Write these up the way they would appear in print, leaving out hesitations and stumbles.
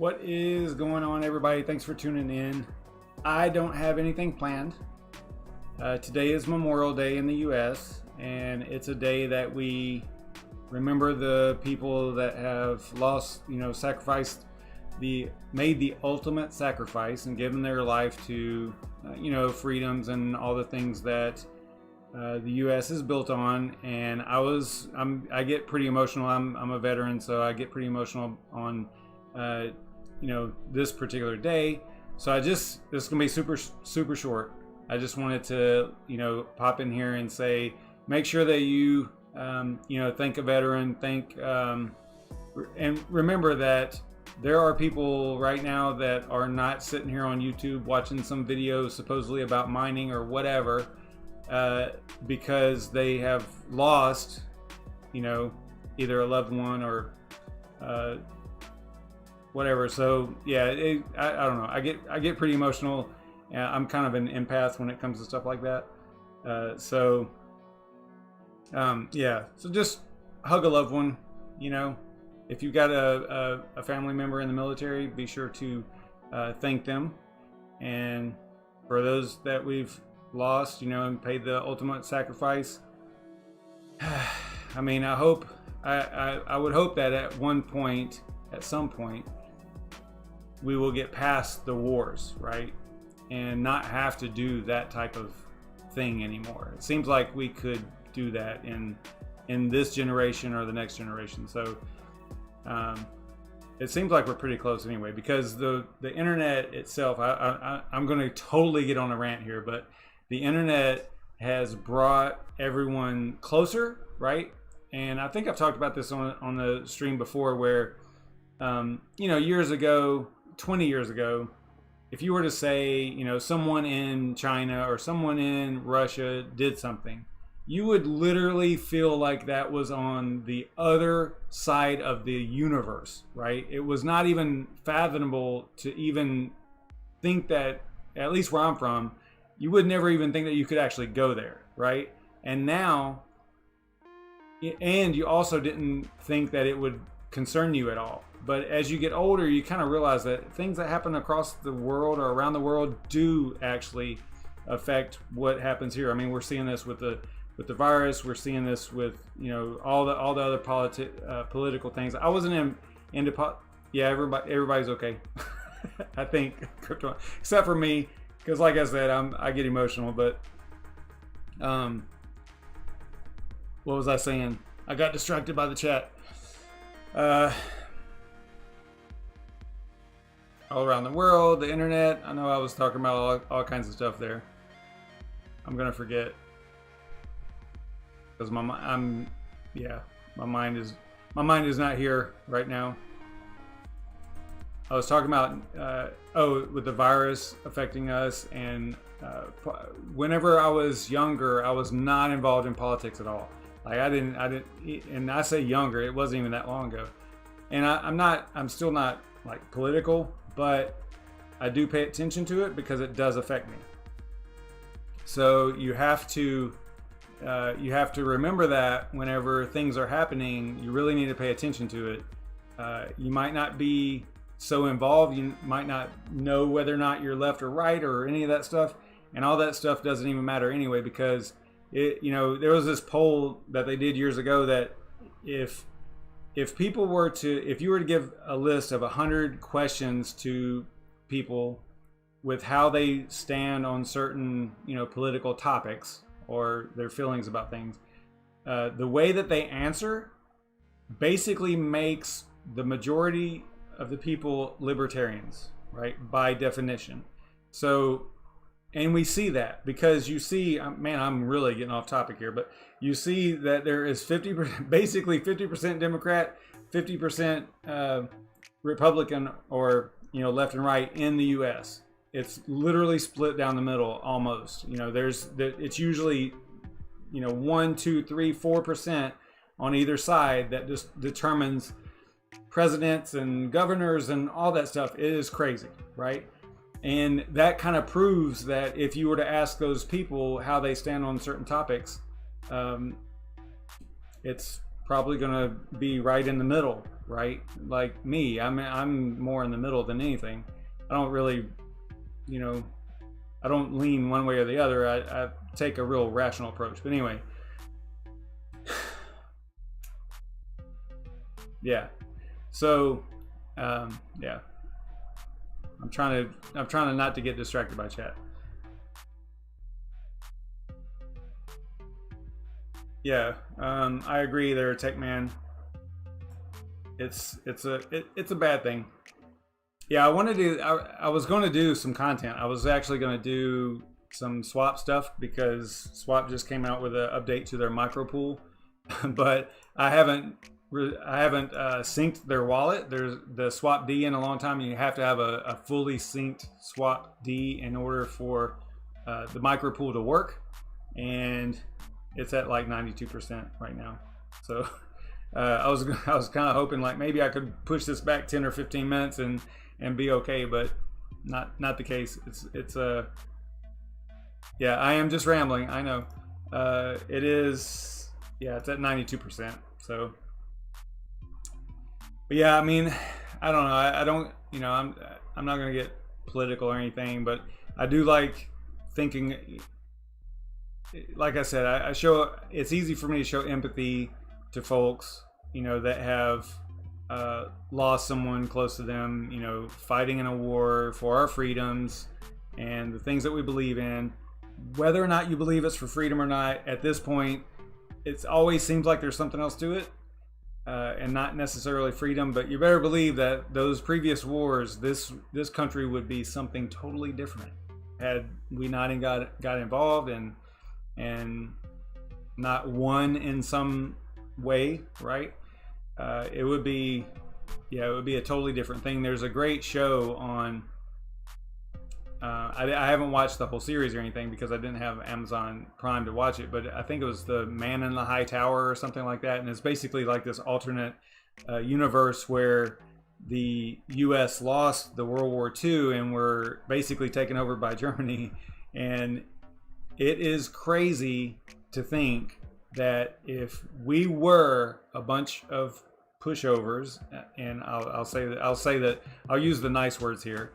What is going on, everybody? Thanks for tuning in. I don't have anything planned. Today is Memorial Day in the US, and it's a day that we remember the people that have lost, sacrificed, made the ultimate sacrifice and given their life to, freedoms and all the things that the U.S. is built on. And I get pretty emotional. I'm a veteran, so I get pretty emotional on, this particular day. So this is gonna be super short. I just wanted to, pop in here and say, make sure that you, thank a veteran, and remember that there are people right now that are not sitting here on YouTube watching some videos supposedly about mining or whatever, because they have lost, either a loved one or whatever. So yeah, I don't know. I get pretty emotional. I'm kind of an empath when it comes to stuff like that. So just hug a loved one. If you've got a family member in the military, be sure to thank them. And for those that we've lost, and paid the ultimate sacrifice, I mean, I would hope that at some point, we will get past the wars, right? And not have to do that type of thing anymore. It seems like we could do that in this generation or the next generation. So it seems like we're pretty close anyway, because the internet itself, I'm going to totally get on a rant here, but the internet has brought everyone closer, right? And I think I've talked about this on the stream before, where years ago, 20 years ago, if you were to say, someone in China or someone in Russia did something, you would literally feel like that was on the other side of the universe, right? It was not even fathomable to even think that, at least where I'm from, you would never even think that you could actually go there, right? And now, and you also didn't think that it would concern you at all. But as you get older, you kind of realize that things that happen across the world or around the world do actually affect what happens here. I mean, we're seeing this with the virus. We're seeing this with all the other political things. I wasn't into yeah, everybody's okay. I think crypto, except for me, because like I said, I get emotional. But what was I saying? I got distracted by the chat. All around the world, the internet. I know I was talking about all kinds of stuff there. I'm gonna forget because my mind is not here right now. I was talking about with the virus affecting us, and whenever I was younger, I was not involved in politics at all. Like I didn't, and I say younger, it wasn't even that long ago. And I'm still not like political, but I do pay attention to it because it does affect me. So you have to remember that whenever things are happening, you really need to pay attention to it. You might not be so involved. You might not know whether or not you're left or right or any of that stuff. And all that stuff doesn't even matter anyway, because there was this poll that they did years ago that if you were to give a list of 100 questions to people with how they stand on certain, political topics or their feelings about things, the way that they answer basically makes the majority of the people libertarians, right? By definition. So, and we see that because you see, man, I'm really getting off topic here, but you see that there is basically 50% Democrat, 50% Republican, or left and right in the U.S. It's literally split down the middle almost. It's usually 1, 2, 3, 4% on either side that just determines presidents and governors and all that stuff. It is crazy, right? And that kind of proves that if you were to ask those people how they stand on certain topics, it's probably going to be right in the middle, right? Like me, I'm more in the middle than anything. I don't really, you know, I don't lean one way or the other. I take a real rational approach. But anyway, yeah. So, yeah. I'm trying to not to get distracted by chat. Yeah, I agree there, Tech Man. It's a bad thing. Yeah, I was going to do some content. I was actually going to do some swap stuff because swap just came out with an update to their micro pool, but I haven't synced their wallet. There's the swap D in a long time, and you have to have a fully synced swap D in order for the micro pool to work, and it's at like 92% right now. So I was kind of hoping like maybe I could push this back 10 or 15 minutes and be okay, but not the case. It's yeah, I am just rambling. I know. It is, yeah, it's at 92%. So, but yeah, I mean, I don't know. I don't, you know, I'm not gonna get political or anything, but I do like thinking. Like I said, I show. It's easy for me to show empathy to folks, you know, that have lost someone close to them, you know, fighting in a war for our freedoms and the things that we believe in. Whether or not you believe it's for freedom or not, at this point, it always seems like there's something else to it, and not necessarily freedom. But you better believe that those previous wars, this country would be something totally different had we not got involved and not won in some way, right? It would be, yeah, it would be a totally different thing. There's a great show on. I haven't watched the whole series or anything because I didn't have Amazon Prime to watch it, but I think it was The Man in the High Tower or something like that, and it's basically like this alternate universe where the U.S. lost the World War II and were basically taken over by Germany, and it is crazy to think that if we were a bunch of pushovers, and I'll say that I'll use the nice words here,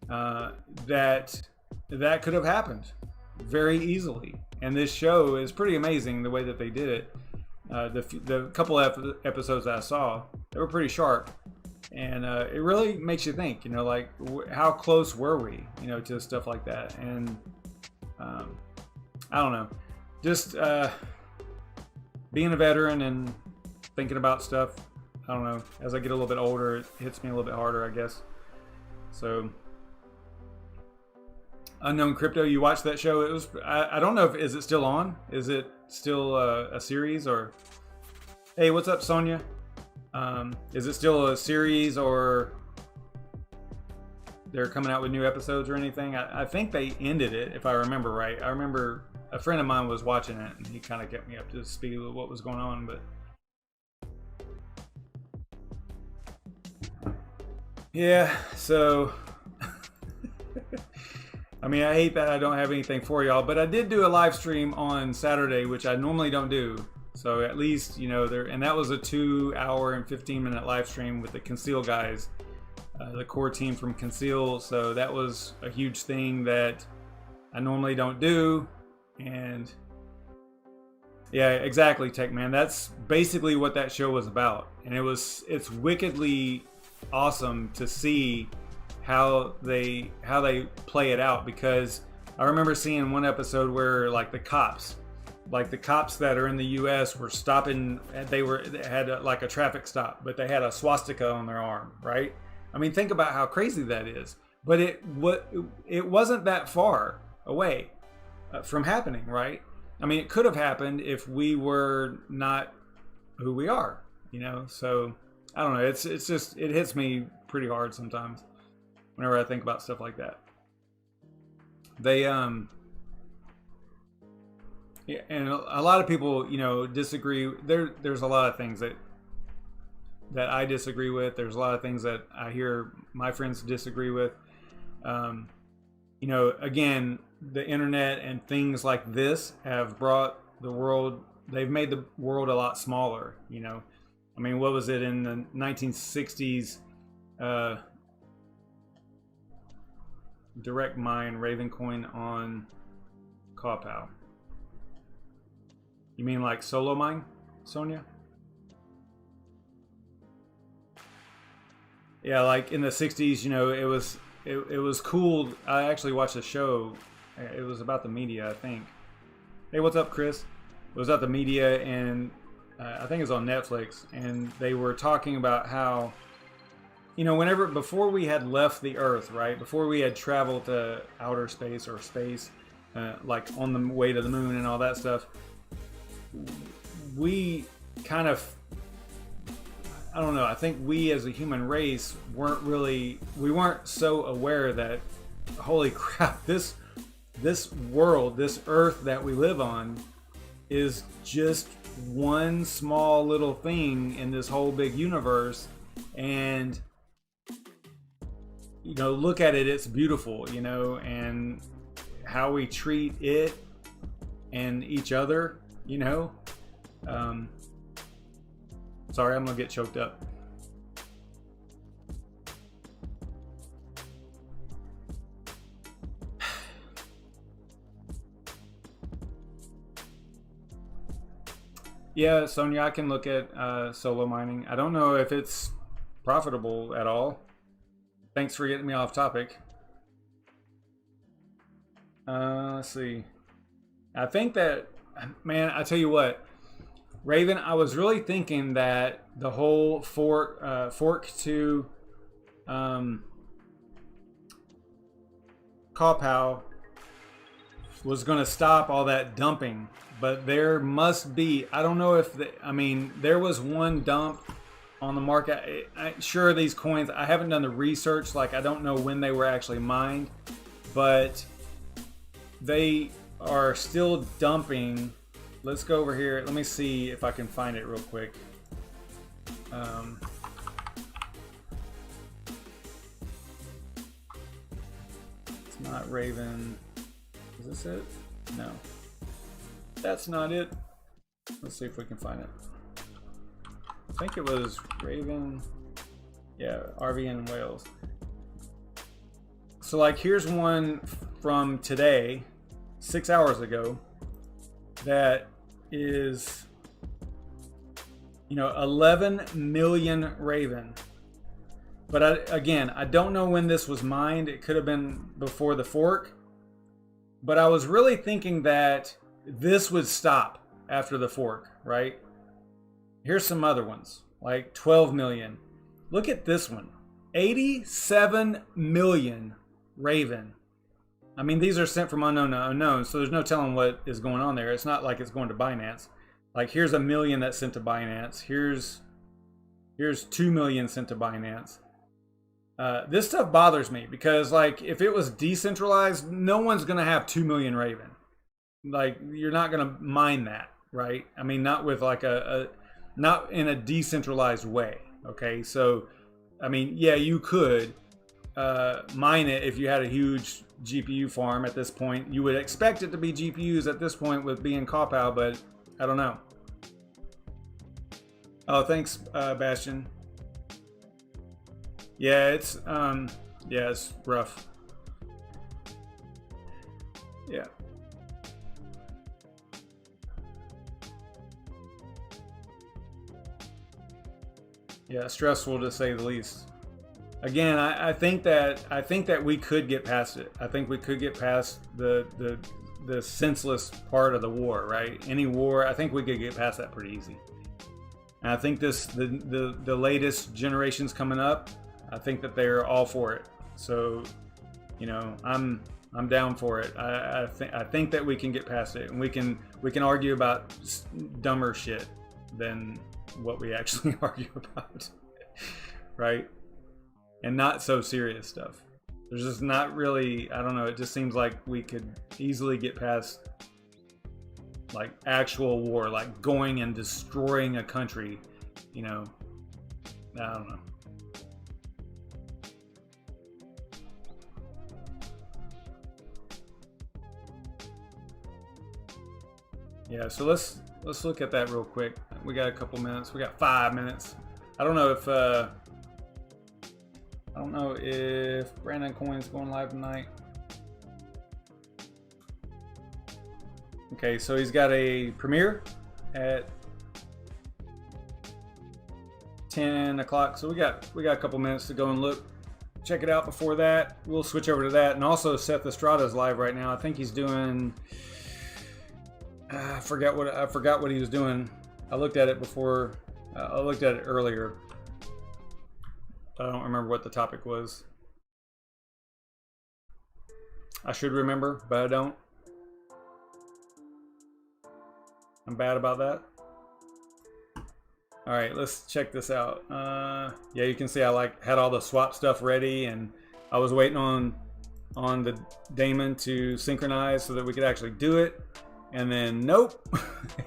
that could have happened very easily. And this show is pretty amazing the way that they did it. The couple episodes that I saw, they were pretty sharp, and it really makes you think, you know, like how close were we, you know, to stuff like that. And I don't know, just being a veteran and thinking about stuff, I don't know, as I get a little bit older, it hits me a little bit harder, I guess. So Unknown Crypto, you watched that show? It was, I don't know if, is it still on? Is it still a series? Or hey, what's up, Sonia? Is it still a series, or they're coming out with new episodes or anything? I think they ended it, if I remember right. I remember a friend of mine was watching it and he kind of kept me up to speed with what was going on, but yeah, so I mean, I hate that I don't have anything for y'all, but I did do a live stream on Saturday, which I normally don't do. So at least, you know, and that was a 2-hour and 15-minute live stream with the Conceal guys, the core team from Conceal. So that was a huge thing that I normally don't do. And yeah, exactly, Tech Man. That's basically what that show was about. And it's wickedly awesome to see how they play it out, because I remember seeing one episode where like the cops that are in the US were stopping. They had like a traffic stop, but they had a swastika on their arm, right? I mean, think about how crazy that is. But it wasn't that far away from happening, right? I mean, it could have happened if we were not who we are, you know? So I don't know. It's just, it hits me pretty hard sometimes whenever I think about stuff like that. They yeah, and a lot of people, you know, disagree. There's a lot of things that I disagree with. There's a lot of things that I hear my friends disagree with. You know, again, the internet and things like this have brought the world, they've made the world a lot smaller, you know. I I mean, what was it in the 1960s? Direct mine Ravencoin on Conceal. You mean like solo mine, Sonia? Yeah, like in the 60s, you know, it was cool. I actually watched a show. It was about the media, I think. Hey, what's up, Chris? It was about the media, and I think it's on Netflix, and they were talking about how, you know, before we had left the Earth, right? Before we had traveled to outer space or space, like on the way to the moon and all that stuff, we kind of, I don't know, I think we as a human race we weren't so aware that, holy crap, this world, this Earth that we live on is just one small little thing in this whole big universe. And, you know, look at it, it's beautiful, you know, and how we treat it and each other, you know. Sorry, I'm gonna get choked up. Yeah, Sonia, I can look at solo mining. I don't know if it's profitable at all. Thanks for getting me off topic. Let's see. I think that, man, I tell you what, Raven, I was really thinking that the whole fork to Conceal was going to stop all that dumping, but there must be, I don't know if I mean, there was one dump on the market. Sure, these coins, I haven't done the research, like I don't know when they were actually mined, but they are still dumping. Let's go over here. Let me see if I can find it real quick. It's not Raven. Is this it? No. That's not it. Let's see if we can find it. I think it was Raven. Yeah, RVN Wales. So like here's one from today, 6 hours ago, that is, you know, 11 million Raven. But again, I don't know when this was mined. It could have been before the fork. But I was really thinking that this would stop after the fork, right? Here's some other ones, like 12 million. Look at this one, 87 million Raven. I mean, these are sent from unknown to unknown, so there's no telling what is going on there. It's not like it's going to Binance. Like here's 1 million that's sent to Binance. Here's 2 million sent to Binance. This stuff bothers me because, like, if it was decentralized, no one's gonna have 2 million Raven. Like, you're not gonna mine that, right? I mean, not with like not in a decentralized way. Okay, so I mean, yeah, you could mine it if you had a huge GPU farm at this point. You would expect it to be GPUs at this point with being Conceal, but I don't know. Oh, thanks, Bastion. Yeah, it's rough. Yeah. Yeah, stressful to say the least. Again, I think that we could get past it. I think we could get past the senseless part of the war, right? Any war, I think we could get past that pretty easy. And I think the latest generations coming up, I think that they're all for it. So, you know, I'm down for it. I think that we can get past it, and we can argue about dumber shit than what we actually argue about, right? And not so serious stuff. There's just not really, I don't know, it just seems like we could easily get past like actual war, like going and destroying a country, you know. I don't know. Yeah, so let's look at that real quick. We got a couple minutes. We got 5 minutes. I don't know if Brandon Coin's going live tonight. Okay, so he's got a premiere at 10 o'clock. So we got a couple minutes to go and look. Check it out before that. We'll switch over to that. And also Seth Estrada's live right now. I think he's doing I forgot what he was doing. I looked at it before. I looked at it earlier. I don't remember what the topic was. I should remember, but I don't. I'm bad about that. All right, let's check this out. Yeah, you can see I had all the swap stuff ready, and I was waiting on the daemon to synchronize so that we could actually do it. And then nope,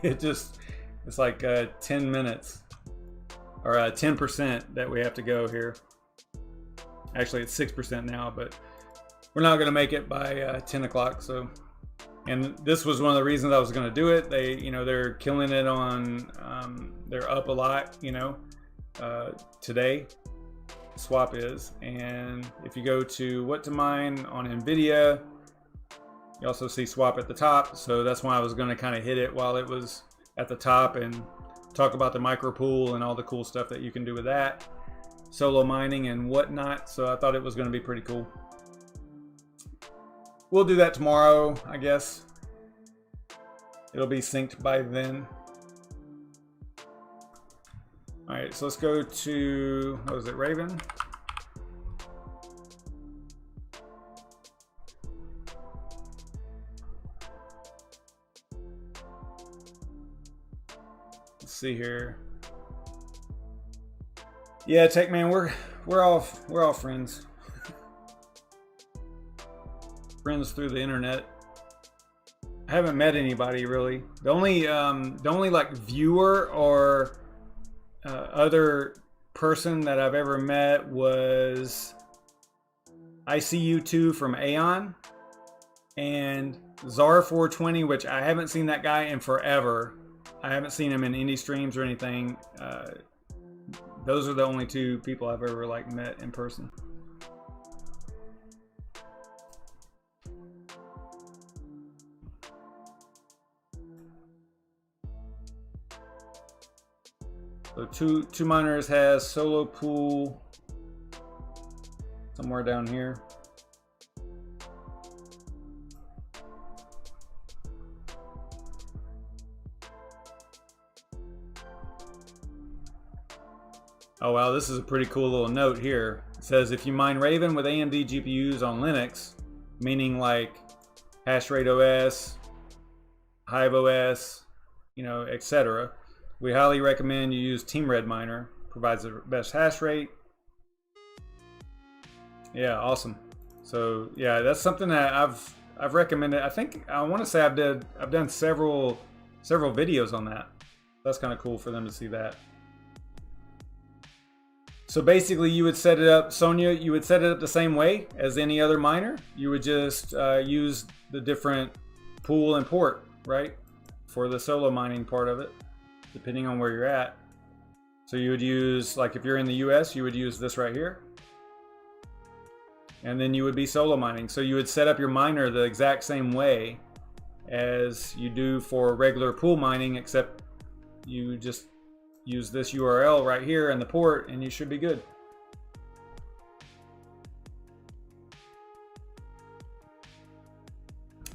it's like 10 minutes or 10% that we have to go here. Actually, it's 6% now, but we're not going to make it by 10 o'clock. So, and this was one of the reasons I was going to do it. They're killing it on. They're up a lot, today. Swap is, and if you go to what to mine on NVIDIA, you also see swap at the top. So that's why I was going to kind of hit it while it was at the top and talk about the micro pool and all the cool stuff that you can do with that, solo mining and whatnot. So I thought it was going to be pretty cool. We'll do that tomorrow, I guess. It'll be synced by then. All right, so let's go to, what was it, Raven? Let's see here. Yeah, Tech Man, we're all friends. Friends through the internet. I haven't met anybody really. The only like viewer or other person that I've ever met was ICU2 from Aeon and Zar420, which I haven't seen that guy in forever. I haven't seen him in any streams or anything. Those are the only two people I've ever met in person. So two miners has solo pool somewhere down here. Oh wow, this is a pretty cool little note here. It says if you mine Raven with AMD GPUs on Linux, meaning like Hashrate OS, Hive OS, etc., we highly recommend you use Team Red Miner. Provides the best hash rate. Yeah, awesome. So yeah, that's something that I've recommended. I think I want to say I've done several videos on that. That's kind of cool for them to see that. So basically, you would set it up, Sonia. You would set it up the same way as any other miner. You would just use the different pool and port, right, for the solo mining part of it, depending on where you're at. So you would use, like if you're in the US, you would use this right here. And then you would be solo mining. So you would set up your miner the exact same way as you do for regular pool mining, except you just use this URL right here and the port and you should be good.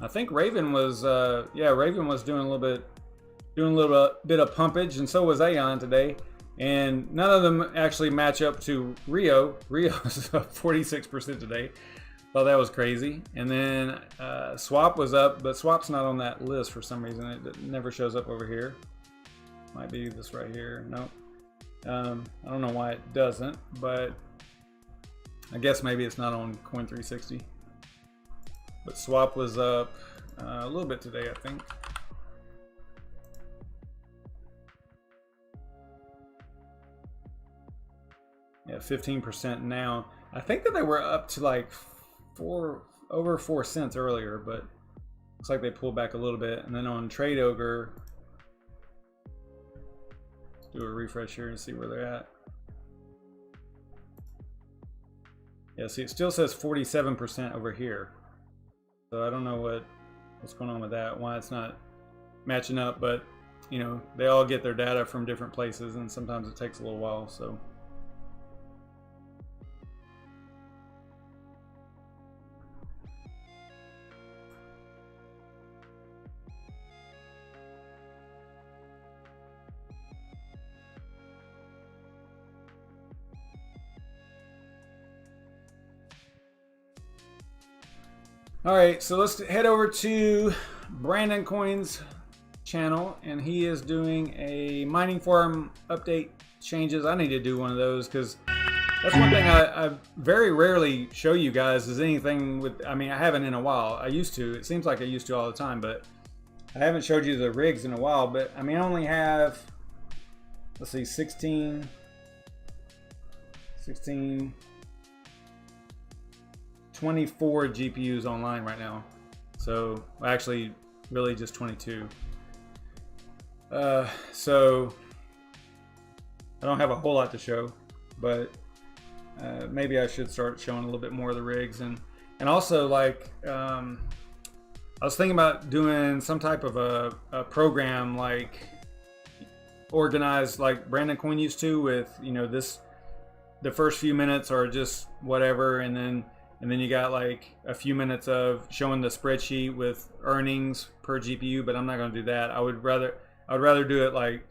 I think Raven was, Raven was doing a little bit of pumpage, and so was Aeon today, and none of them actually match up to Rio. Rio's up 46% today. Thought that was crazy. And then Swap was up, but Swap's not on that list for some reason. It never shows up over here. Might be this right here. Nope. I don't know why it doesn't, but I guess maybe it's not on Coin360. But Swap was up a little bit today, I think. Yeah, 15% now. I think that they were up to like over 4 cents earlier, but looks like they pulled back a little bit. And then on Trade Ogre, do a refresh here and see where they're at. Yeah, see, it still says 47% over here. So I don't know what's going on with that, why it's not matching up, but you know, they all get their data from different places and sometimes it takes a little while, so. All right, so let's head over to Brandon Coin's channel, and he is doing a mining farm update changes. I need to do one of those because that's one thing I very rarely show you guys is anything with, I mean, I haven't in a while. I used to, it seems like I used to all the time, but I haven't showed you the rigs in a while. But I mean, I only have, let's see, 16, 24 GPUs online right now. So actually really just 22. So I don't have a whole lot to show, but maybe I should start showing a little bit more of the rigs, and also like I was thinking about doing some type of a program like organized like Brandon Coin used to, with, you know, the first few minutes are just whatever, and then you got like a few minutes of showing the spreadsheet with earnings per GPU, but I'm not going to do that. I would rather do it like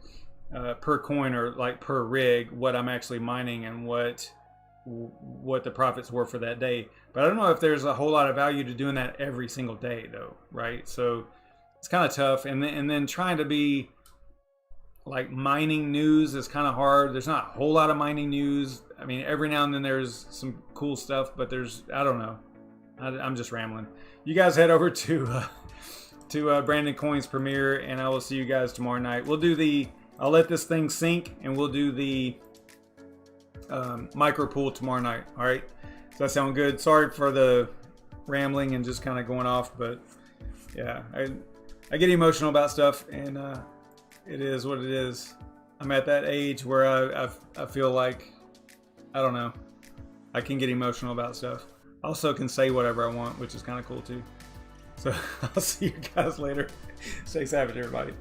per coin, or like per rig, what I'm actually mining and what the profits were for that day. But I don't know if there's a whole lot of value to doing that every single day though, right? So it's kind of tough, and then trying to be like mining news is kind of hard. There's not a whole lot of mining news. I mean, every now and then there's some cool stuff, but there's, I don't know. I'm just rambling. You guys head over to Brandon Coin's premiere, and I will see you guys tomorrow night. I'll let this thing sink, and we'll do the micro pool tomorrow night. All right. Does that sound good? Sorry for the rambling and just kind of going off, but yeah, I get emotional about stuff, and it is what it is. I'm at that age where I feel like, I don't know, I can get emotional about stuff. I also can say whatever I want, which is kind of cool too. So I'll see you guys later. Stay savage, everybody.